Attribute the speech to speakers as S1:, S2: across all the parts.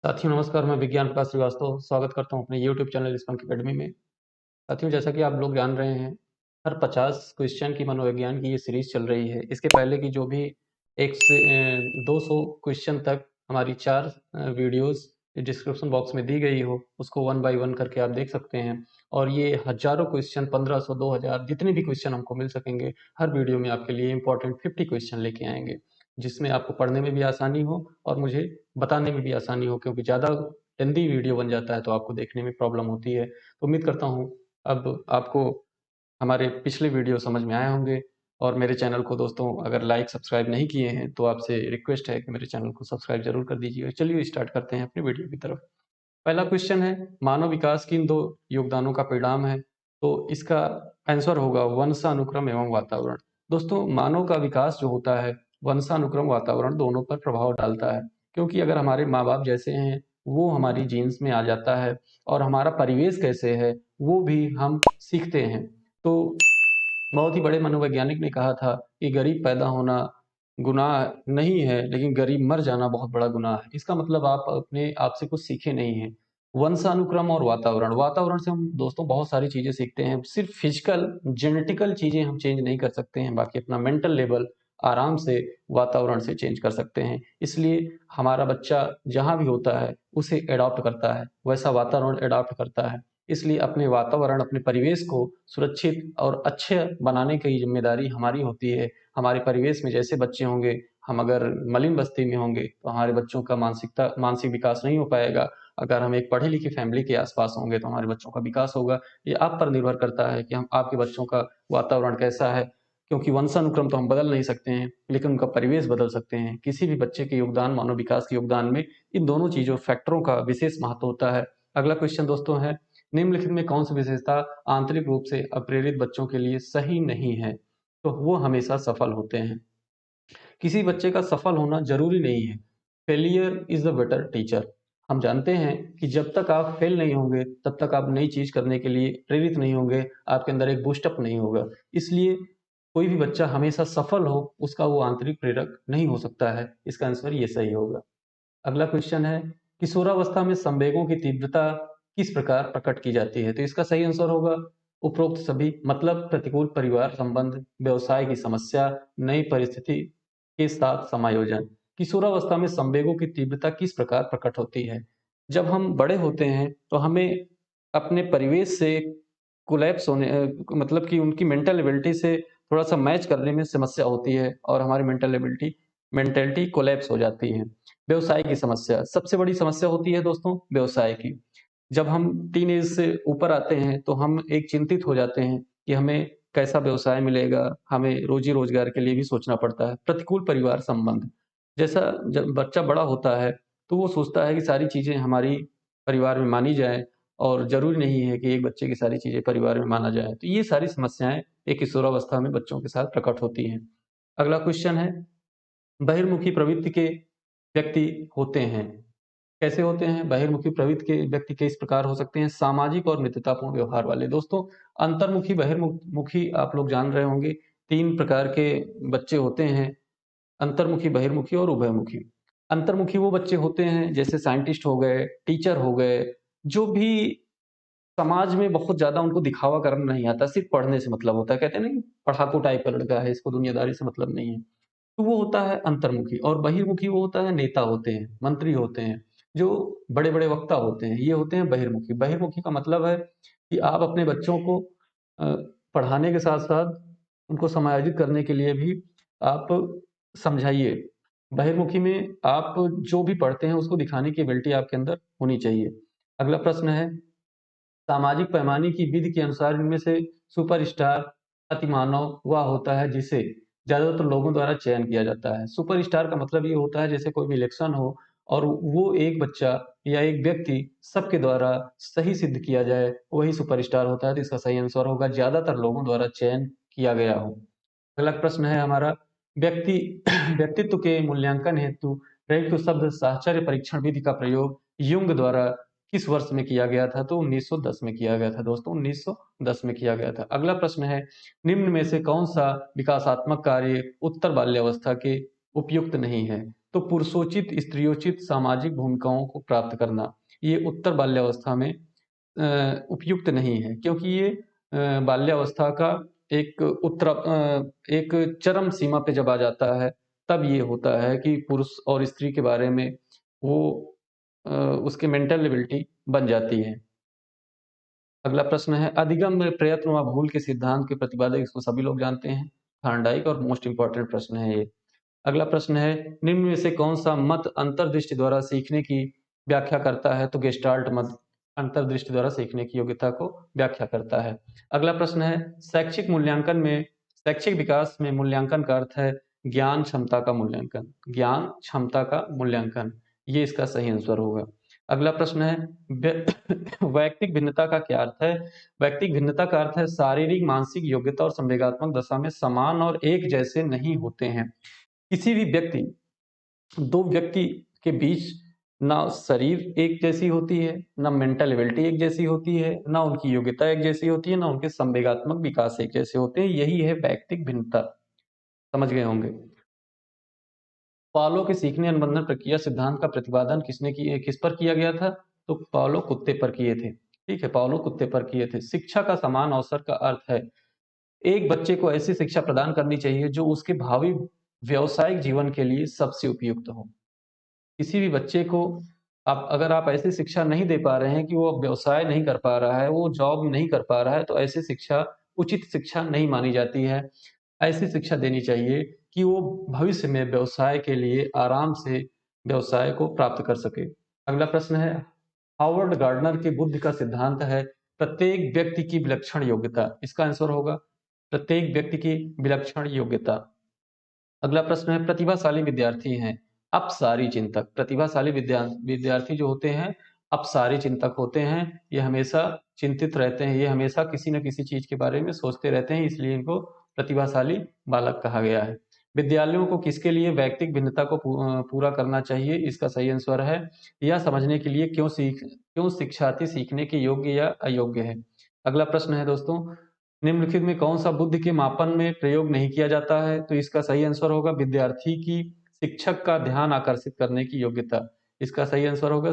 S1: साथियों नमस्कार, मैं विज्ञान प्रकाश श्रीवास्तव स्वागत करता हूं अपने यूट्यूब चैनल स्पंक एकेडमी में। साथियों जैसा कि आप लोग जान रहे हैं, हर 50 क्वेश्चन की मनोविज्ञान की ये सीरीज चल रही है। इसके पहले की जो भी 200 क्वेश्चन तक हमारी 4 वीडियोस डिस्क्रिप्शन बॉक्स में दी गई हो, उसको वन बाय वन करके आप देख सकते हैं। और ये हजारों क्वेश्चन 1500 2000 जितने भी क्वेश्चन हमको मिल सकेंगे, हर वीडियो में आपके लिए इंपॉर्टेंट 50 क्वेश्चन लेके आएंगे, जिसमें आपको पढ़ने में भी आसानी हो और मुझे बताने में भी आसानी हो, क्योंकि ज़्यादा लेंदी वीडियो बन जाता है तो आपको देखने में प्रॉब्लम होती है। तो उम्मीद करता हूँ अब आपको हमारे पिछले वीडियो समझ में आए होंगे। और मेरे चैनल को दोस्तों अगर लाइक सब्सक्राइब नहीं किए हैं तो आपसे रिक्वेस्ट है कि मेरे चैनल को सब्सक्राइब जरूर कर दीजिए। चलिए स्टार्ट करते हैं अपनी वीडियो की तरफ। पहला क्वेश्चन है, मानव विकास की इन दो योगदानों का परिणाम है। तो इसका आंसर होगा वंशानुक्रम एवं वातावरण। दोस्तों मानव का विकास जो होता है, वंशानुक्रम वातावरण दोनों पर प्रभाव डालता है। क्योंकि अगर हमारे माँ बाप जैसे हैं वो हमारी जीन्स में आ जाता है, और हमारा परिवेश कैसे है वो भी हम सीखते हैं। तो बहुत ही बड़े मनोवैज्ञानिक ने कहा था कि गरीब पैदा होना गुनाह नहीं है, लेकिन गरीब मर जाना बहुत बड़ा गुनाह है। इसका मतलब आप अपने आप से कुछ सीखे नहीं हैं। वंशानुक्रम और वातावरण, वातावरण से हम दोस्तों बहुत सारी चीजें सीखते हैं। सिर्फ फिजिकल जेनेटिकल चीजें हम चेंज नहीं कर सकते हैं, बाकी अपना मेंटल लेवल आराम से वातावरण से चेंज कर सकते हैं। इसलिए हमारा बच्चा जहाँ भी होता है उसे एडॉप्ट करता है, वैसा वातावरण एडॉप्ट करता है। इसलिए अपने वातावरण, अपने परिवेश को सुरक्षित और अच्छे बनाने की जिम्मेदारी हमारी होती है। हमारे परिवेश में जैसे बच्चे होंगे, हम अगर मलिन बस्ती में होंगे तो हमारे बच्चों का मानसिक विकास नहीं हो पाएगा। अगर हम एक पढ़ी लिखी फैमिली के आसपास होंगे तो हमारे बच्चों का विकास होगा। ये आप पर निर्भर करता है कि हम आपके बच्चों का वातावरण कैसा है। क्योंकि वंशानुक्रम तो हम बदल नहीं सकते हैं, लेकिन उनका परिवेश बदल सकते हैं। किसी भी बच्चे के योगदान, मानव विकास के योगदान में इन दोनों चीजों फैक्टरों का विशेष महत्व होता है। अगला क्वेश्चन दोस्तों है, निम्नलिखित में कौन सी विशेषता आंतरिक रूप से अप्रेरित बच्चों के लिए सही नहीं है? तो वो हमेशा सफल होते हैं। किसी बच्चे का सफल होना जरूरी नहीं है। Failure is the better teacher. हम जानते हैं कि जब तक आप फेल नहीं होंगे तब तक आप नई चीज करने के लिए प्रेरित नहीं होंगे, आपके अंदर एक बूस्टअप नहीं होगा। इसलिए कोई भी बच्चा हमेशा सफल हो, उसका वो आंतरिक प्रेरक नहीं हो सकता है। इसका आंसर ये सही होगा। अगला क्वेश्चन है, किशोरावस्था में संवेगों की तीव्रता किस प्रकार प्रकट की जाती है? तो इसका सही आंसर होगा उपरोक्त सभी। मतलब प्रतिकूल परिवार संबंध, व्यवसाय की समस्या, नई परिस्थिति के साथ समायोजन। किशोरावस्था में संवेगों की तीव्रता किस प्रकार प्रकट होती है? जब हम बड़े होते हैं तो हमें अपने परिवेश से कोलैप्स होने मतलब कि उनकी मेंटल एबिलिटी से थोड़ा सा मैच करने में समस्या होती है, और हमारी मेंटेलिटी कोलैप्स हो जाती है। व्यवसाय की समस्या सबसे बड़ी समस्या होती है दोस्तों, व्यवसाय की। जब हम टीनेज से ऊपर आते हैं तो हम एक चिंतित हो जाते हैं कि हमें कैसा व्यवसाय मिलेगा, हमें रोजी रोजगार के लिए भी सोचना पड़ता है। प्रतिकूल परिवार संबंध, जैसा जब बच्चा बड़ा होता है तो वो सोचता है कि सारी चीजें हमारी परिवार में मानी जाए, और जरूरी नहीं है कि एक बच्चे की सारी चीजें परिवार में माना जाए। तो ये सारी समस्याएं एक किशोरावस्था में बच्चों के साथ प्रकट होती हैं। अगला क्वेश्चन है, बहिर्मुखी प्रवृत्ति के व्यक्ति होते हैं। कैसे होते हैं? बहिर्मुखी प्रवृत्ति के व्यक्ति किस प्रकार हो सकते हैं? सामाजिक और मित्रतापूर्ण व्यवहार वाले। दोस्तों अंतर्मुखी बहिर्मुखी आप लोग जान रहे होंगे, 3 प्रकार के बच्चे होते हैं, अंतर्मुखी, बहिर्मुखी और उभयमुखी। अंतर्मुखी वो बच्चे होते हैं जैसे साइंटिस्ट हो गए, टीचर हो गए, जो भी समाज में बहुत ज़्यादा उनको दिखावा करना नहीं आता, सिर्फ़ पढ़ने से मतलब होता है। कहते हैं ना, पढ़ाकू टाइप का लड़का है, इसको दुनियादारी से मतलब नहीं है। तो वो होता है अंतर्मुखी। और बहिर्मुखी वो होता है, नेता होते हैं, मंत्री होते हैं, जो बड़े-बड़े वक्ता होते हैं, ये होते हैं बहिर्मुखी। बहिर्मुखी का मतलब है कि आप अपने बच्चों को अ, पढ़ाने के साथ-साथ उनको समायोजित करने के लिए भी आप समझाइए। बहिर्मुखी में आप जो भी पढ़ते हैं उसको दिखाने की एबिलिटी आपके अंदर होनी चाहिए। अगला प्रश्न है, सामाजिक पैमाने की विधि के अनुसार इनमें से सुपरस्टार अतिमानव वह होता है जिसे ज्यादातर लोगों द्वारा चयन किया जाता है। सुपरस्टार का मतलब ये होता है जैसे कोई भी इलेक्शन हो और वो एक बच्चा या एक व्यक्ति सबके द्वारा सही सिद्ध किया जाए, वही सुपरस्टार होता है। तो इसका सही आंसर होगा ज्यादातर लोगों द्वारा चयन किया गया हो। अगला प्रश्न है हमारा, व्यक्ति व्यक्तित्व के मूल्यांकन हेतु प्रयुक्त शब्द साहचर्य परीक्षण विधि का प्रयोग युंग द्वारा किस वर्ष में किया गया था? तो 1910 में किया गया था दोस्तों, 1910 में किया गया था। अगला प्रश्न है, निम्न में से कौन सा विकासात्मक कार्य उत्तर बाल्यावस्था के उपयुक्त नहीं है? तो पुरुषोचित स्त्रियोचित सामाजिक भूमिकाओं को प्राप्त करना ये उत्तर बाल्यावस्था में उपयुक्त नहीं है, क्योंकि ये बाल्यावस्था का एक चरम सीमा पे जब आ जाता है, तब ये होता है कि पुरुष और स्त्री के बारे में वो उसकी मेंटल एबिलिटी बन जाती है। अगला प्रश्न है, अधिगम में प्रयत्न व भूल के सिद्धांत के प्रतिपादक, इसको सभी लोग जानते हैं, थार्नडाइक, और मोस्ट इंपॉर्टेंट प्रश्न है ये। अगला प्रश्न है, निम्न में से कौन सा मत अंतर्दृष्टि द्वारा सीखने की व्याख्या करता है? तो गेस्टाल्ट मत अंतर्दृष्टि द्वारा सीखने की योग्यता को व्याख्या करता है। अगला प्रश्न है, शैक्षिक विकास में मूल्यांकन का अर्थ है ज्ञान क्षमता का मूल्यांकन। ज्ञान क्षमता का मूल्यांकन, ये इसका सही आंसर होगा। अगला प्रश्न है, वैयक्तिक भिन्नता का क्या अर्थ है? वैयक्तिक भिन्नता का अर्थ है शारीरिक, मानसिक योग्यता और संवेगात्मक दशा में समान और एक जैसे नहीं होते हैं। किसी भी दो व्यक्ति के बीच ना शरीर एक जैसी होती है, ना मेंटल एबिलिटी एक जैसी होती है, ना उनकी योग्यता एक जैसी होती है, ना उनके संवेगात्मक विकास एक जैसे होते हैं। यही है वैयक्तिक भिन्नता। समझ गए होंगे। पावलोव के सीखने अनुबंधन प्रक्रिया सिद्धांत का प्रतिपादन किस पर किया गया था? तो पावलोव कुत्ते पर किए थे। ठीक है, पावलोव कुत्ते पर किए थे। शिक्षा का समान अवसर का अर्थ है एक बच्चे को ऐसी शिक्षा प्रदान करनी चाहिए जो उसके भावी व्यावसायिक जीवन के लिए सबसे उपयुक्त हो। किसी भी बच्चे को अगर आप ऐसी शिक्षा नहीं दे पा रहे हैं कि वो व्यवसाय नहीं कर पा रहा है, वो जॉब नहीं कर पा रहा है, तो ऐसी शिक्षा उचित शिक्षा नहीं मानी जाती है। ऐसी शिक्षा देनी चाहिए कि वो भविष्य में व्यवसाय के लिए आराम से व्यवसाय को प्राप्त कर सके। अगला प्रश्न है, हावर्ड गार्डनर के बुद्धि का सिद्धांत है प्रत्येक व्यक्ति की विलक्षण योग्यता। इसका आंसर होगा प्रत्येक व्यक्ति की विलक्षण योग्यता। अगला प्रश्न है, प्रतिभाशाली विद्यार्थी हैं अपसारी चिंतक। प्रतिभाशाली विद्यार्थी जो होते हैं अपसारी चिंतक होते हैं। ये हमेशा चिंतित रहते हैं, ये हमेशा किसी न किसी चीज के बारे में सोचते रहते हैं, इसलिए इनको प्रतिभाशाली बालक कहा गया है। विद्यालयों को किसके लिए वैयक्तिक भिन्नता को पूरा करना चाहिए? इसका सही आंसर है यह समझने के लिए क्यों शिक्षार्थी सीखने के योग्य या अयोग्य है। अगला प्रश्न है दोस्तों, निम्नलिखित में कौन सा बुद्धि के मापन में प्रयोग नहीं किया जाता है? तो इसका सही आंसर होगा विद्यार्थी की शिक्षक का ध्यान आकर्षित करने की योग्यता। इसका सही आंसर होगा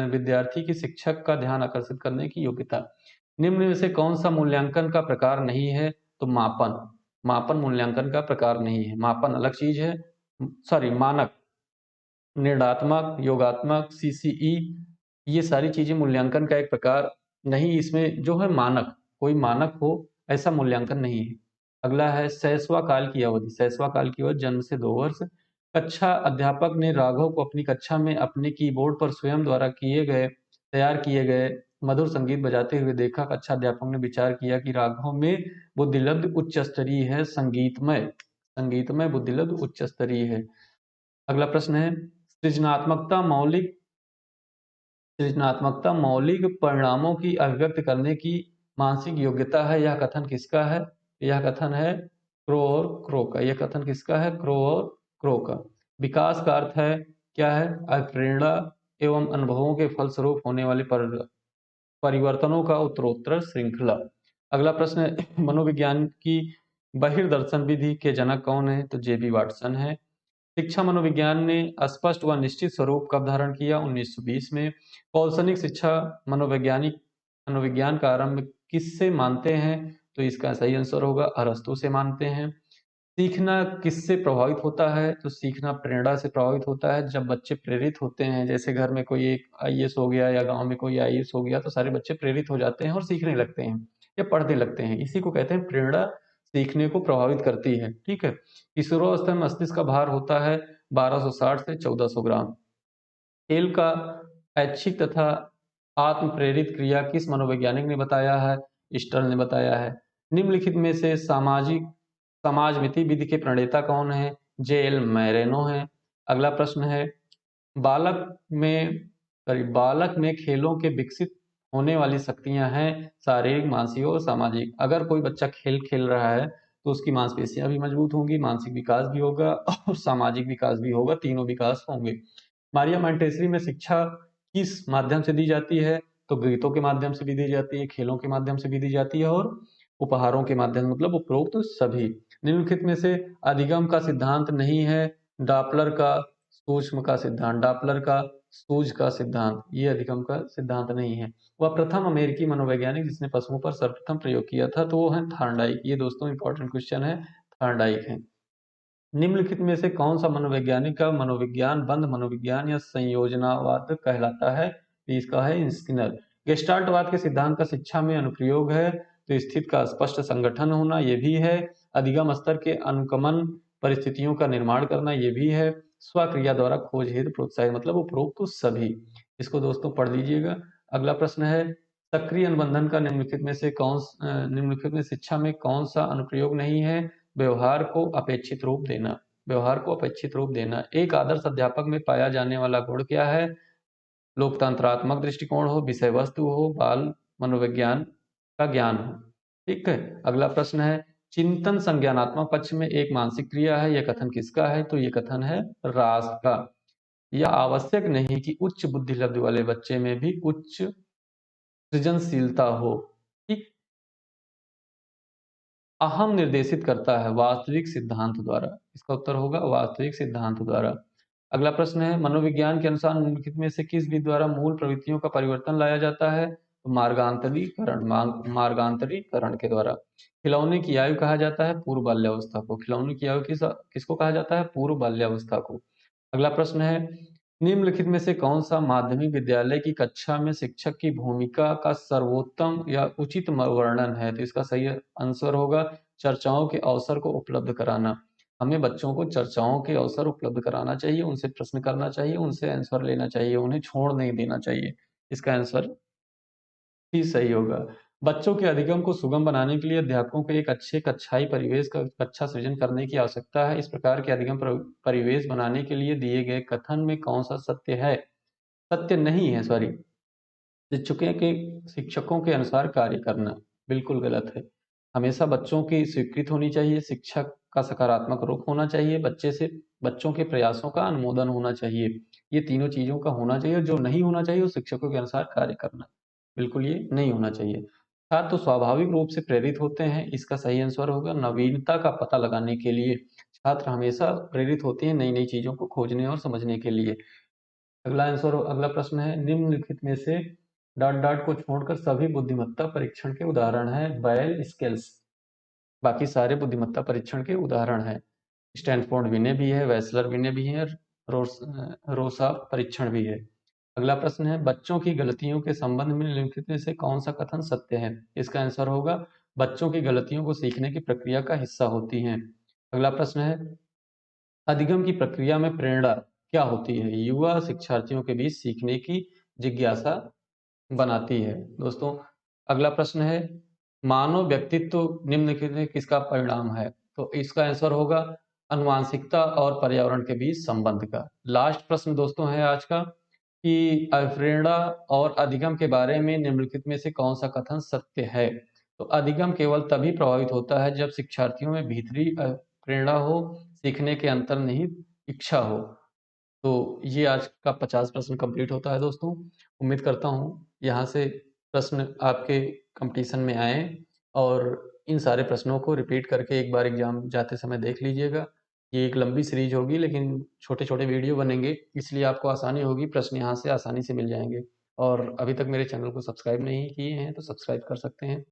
S1: विद्यार्थी की शिक्षक का ध्यान आकर्षित करने की योग्यता। निम्न में से कौन सा मूल्यांकन का प्रकार नहीं है? तो मापन। मापन मूल्यांकन का प्रकार नहीं है। मापन अलग चीज है, सॉरी मानक, निर्णयात्मक, योगात्मक, सीसीई, ये सारी चीजें मूल्यांकन का एक प्रकार नहीं। इसमें जो है मानक, कोई मानक हो ऐसा मूल्यांकन नहीं है। अगला है, शैशवा काल की अवधि। शैशवा काल की अवधि जन्म से 2 वर्ष। कक्षा अध्यापक ने राघव को अपनी कक्षा में अपने कीबोर्ड पर स्वयं द्वारा तैयार किए गए मधुर संगीत बजाते हुए देखा। कक्षा अध्यापक ने विचार किया कि राघव में बुद्धिलब्ध उच्च स्तरीय है, संगीतमय बुद्धिलब्ध उच्च स्तरीय है। अगला प्रश्न है, सृजनात्मकता मौलिक परिणामों की अभिव्यक्त करने की मानसिक योग्यता है। यह कथन किसका है? यह कथन है क्रो और क्रो का। यह कथन किसका है? क्रो और क्रो का। विकास का अर्थ है क्या है? प्रेरणा एवं अनुभवों के फलस्वरूप होने वाले परिवर्तनों का उत्तरोत्तर श्रृंखला। अगला प्रश्न है, मनोविज्ञान की बहिर्दर्शन विधि के जनक कौन है? तो जेबी वाटसन है। शिक्षा मनोविज्ञान ने स्पष्ट व निश्चित स्वरूप कब धारण किया? 1920 में। कौशनिक शिक्षा मनोविज्ञान का आरंभ किससे मानते हैं? तो इसका सही आंसर होगा अरस्तू से मानते हैं। सीखना किससे प्रभावित होता है? तो सीखना प्रेरणा से प्रभावित होता है। जब बच्चे प्रेरित होते हैं, जैसे घर में कोई एक आईएएस हो गया या गांव में कोई आईएएस हो गया, तो सारे बच्चे प्रेरित हो जाते हैं और सीखने लगते हैं या पढ़ने लगते हैं। इसी को कहते हैं प्रेरणा सीखने को प्रभावित करती है। ठीक है। किशोरावस्था में मस्तिष्क का भार होता है 1260 से 1400 ग्राम। खेल का ऐच्छिक तथा आत्म प्रेरित क्रिया किस मनोवैज्ञानिक ने बताया है? स्टर्न ने बताया है। निम्नलिखित में से समाजमिति विधि के प्रणेता कौन है? जेएल मैरेनो है। अगला प्रश्न है, बालक में खेलों के विकसित होने वाली शक्तियां हैं शारीरिक, मानसिक और सामाजिक। अगर कोई बच्चा खेल खेल रहा है तो उसकी मांसपेशियां भी मजबूत होंगी, मानसिक विकास भी होगा और सामाजिक विकास भी होगा, तीनों विकास होंगे। मारिया मॉन्टेसरी में शिक्षा किस माध्यम से दी जाती है? तो गीतों के माध्यम से भी दी जाती है, खेलों के माध्यम से भी दी जाती है और उपहारों के माध्यम, मतलब उपरोक्त सभी। निम्नलिखित में से अधिगम का सिद्धांत नहीं है? डॉपलर का सूक्ष्म का सिद्धांत, डापलर का सूझ का सिद्धांत, ये अधिगम का सिद्धांत नहीं है। वह प्रथम अमेरिकी मनोवैज्ञानिक जिसने पशुओं पर सर्वप्रथम प्रयोग किया था, तो वो है थॉर्नडाइक। ये दोस्तों इंपॉर्टेंट क्वेश्चन है, थॉर्नडाइक है। निम्नलिखित में से कौन सा मनोवैज्ञानिक का मनोविज्ञान बंध मनोविज्ञान या संयोजनावाद कहलाता है? तो इसका है स्किनर। गेस्टाल्टवाद के सिद्धांत का शिक्षा में अनुप्रयोग है, तो स्थिति का स्पष्ट संगठन होना ये भी है। अधिगम स्तर के अनुगमन परिस्थितियों का निर्माण करना ये भी है। स्वक्रिया द्वारा खोज हेतु प्रोत्साहित, मतलब उपरोक्त तो सभी। इसको दोस्तों पढ़ लीजिएगा। अगला प्रश्न है, सक्रिय अनुबंधन का निम्नलिखित में शिक्षा में कौन सा अनुप्रयोग नहीं है? व्यवहार को अपेक्षित रूप देना। व्यवहार को अपेक्षित रूप देना एक आदर्श अध्यापक में पाया जाने वाला गुण क्या है? लोकतंत्रात्मक दृष्टिकोण हो, विषय वस्तु हो, बाल मनोविज्ञान का ज्ञान हो। ठीक है। अगला प्रश्न है, चिंतन संज्ञानात्मक पक्ष में एक मानसिक क्रिया है, यह कथन किसका है? तो ये कथन है रास का। यह आवश्यक नहीं कि उच्च बुद्धि लब्धि वाले बच्चे में भी उच्च सृजनशीलता हो। ठीक। अहम निर्देशित करता है वास्तविक सिद्धांत द्वारा। इसका उत्तर होगा वास्तविक सिद्धांत द्वारा। अगला प्रश्न है, मनोविज्ञान के अनुसार निम्नलिखित में से किस विधि द्वारा मूल प्रवृत्तियों का परिवर्तन लाया जाता है? तो मार्गांतरीकरण के द्वारा। खिलौने की आयु कहा जाता है पूर्व बाल्यावस्था को। खिलौने की आयु किसको कहा जाता है? पूर्व बाल्यावस्था को। अगला प्रश्न है, निम्नलिखित में से कौन सा माध्यमिक विद्यालय की कक्षा में शिक्षक की भूमिका का सर्वोत्तम या उचित वर्णन है? तो इसका सही आंसर होगा चर्चाओं के अवसर को उपलब्ध कराना। हमें बच्चों को चर्चाओं के अवसर उपलब्ध कराना चाहिए, उनसे प्रश्न करना चाहिए, उनसे आंसर लेना चाहिए, उन्हें छोड़ नहीं देना चाहिए। इसका आंसर ही सही होगा। बच्चों के अधिगम को सुगम बनाने के लिए अध्यापकों को एक अच्छे कक्षाई परिवेश का अच्छा सृजन करने की आवश्यकता है। इस प्रकार के अधिगम परिवेश बनाने के लिए दिए गए कथन में कौन सा सत्य है? सत्य नहीं है, सॉरी। शिक्षकों के अनुसार कार्य करना बिल्कुल गलत है। हमेशा बच्चों की स्वीकृति होनी चाहिए, शिक्षक का सकारात्मक रुख होना चाहिए, बच्चों के प्रयासों का अनुमोदन होना चाहिए। ये तीनों चीजों का होना चाहिए। जो नहीं होना चाहिए वो शिक्षकों के अनुसार कार्य करना, बिल्कुल ये नहीं होना चाहिए। छात्र तो स्वाभाविक रूप से प्रेरित होते हैं। इसका सही आंसर होगा नवीनता का पता लगाने के लिए। छात्र हमेशा प्रेरित होते हैं नई नई चीजों को खोजने और समझने के लिए। अगला प्रश्न है, निम्नलिखित में से डॉट डॉट को छोड़कर सभी बुद्धिमत्ता परीक्षण के उदाहरण हैं। बैल स्केल्स बाकी सारे बुद्धिमत्ता परीक्षण के उदाहरण हैं। स्टैनफोर्ड विनय भी है, वेसलर विनय भी है, रोसा परीक्षण भी है। अगला प्रश्न है, बच्चों की गलतियों के संबंध में निम्नलिखित में से कौन सा कथन सत्य है? इसका आंसर होगा बच्चों की गलतियों को सीखने की प्रक्रिया का हिस्सा होती हैं। अगला प्रश्न है, अधिगम की प्रक्रिया में प्रेरणा क्या होती है? युवा शिक्षार्थियों के बीच सीखने की जिज्ञासा बनाती है। दोस्तों अगला प्रश्न है, मानव व्यक्तित्व निम्नलिखित में किसका परिणाम है? तो इसका आंसर होगा अनुवांशिकता और पर्यावरण के बीच संबंध का। लास्ट प्रश्न दोस्तों है आज का कि प्रेरणा और अधिगम के बारे में निम्नलिखित में से कौन सा कथन सत्य है? तो अधिगम केवल तभी प्रभावित होता है जब शिक्षार्थियों में भीतरी प्रेरणा हो, सीखने के अंतर्निहित इच्छा हो। तो ये आज का 50 प्रश्न कंप्लीट होता है दोस्तों। उम्मीद करता हूँ यहाँ से प्रश्न आपके कंपटीशन में आए और इन सारे प्रश्नों को रिपीट करके एक बार एग्जाम जाते समय देख लीजिएगा। ये एक लंबी सीरीज होगी लेकिन छोटे छोटे वीडियो बनेंगे, इसलिए आपको आसानी होगी, प्रश्न यहाँ से आसानी से मिल जाएंगे। और अभी तक मेरे चैनल को सब्सक्राइब नहीं किए हैं तो सब्सक्राइब कर सकते हैं।